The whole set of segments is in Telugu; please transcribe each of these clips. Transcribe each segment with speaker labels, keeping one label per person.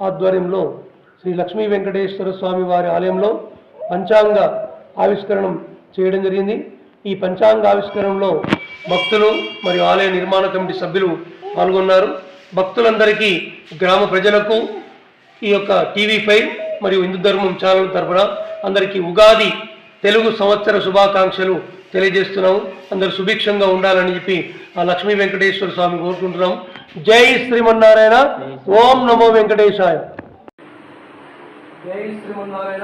Speaker 1: ఆధ్వర్యంలో శ్రీ లక్ష్మీ వెంకటేశ్వర స్వామి వారి ఆలయంలో పంచాంగ ఆవిష్కరణం చేయడం జరిగింది. ఈ పంచాంగ ఆవిష్కరణలో భక్తులు మరియు ఆలయ నిర్మాణ కమిటీ సభ్యులు పాల్గొన్నారు. భక్తులందరికీ, గ్రామ ప్రజలకు ఈ యొక్క TV5 మరియు హిందూ ధర్మం ఛానల్ తరఫున అందరికీ ఉగాది తెలుగు సంవత్సర శుభాకాంక్షలు తెలియజేస్తున్నాము. అందరూ సుభిక్షంగా ఉండాలని చెప్పి ఆ లక్ష్మీ వెంకటేశ్వర స్వామి కోరుకుంటున్నాము. జై శ్రీమన్నారాయణ. ఓం నమో వెంకటేశాయ. జై శ్రీమన్నారాయణ.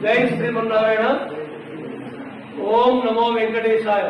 Speaker 1: జై శ్రీమన్నారాయణ. ఓం నమో వెంకటేశాయ.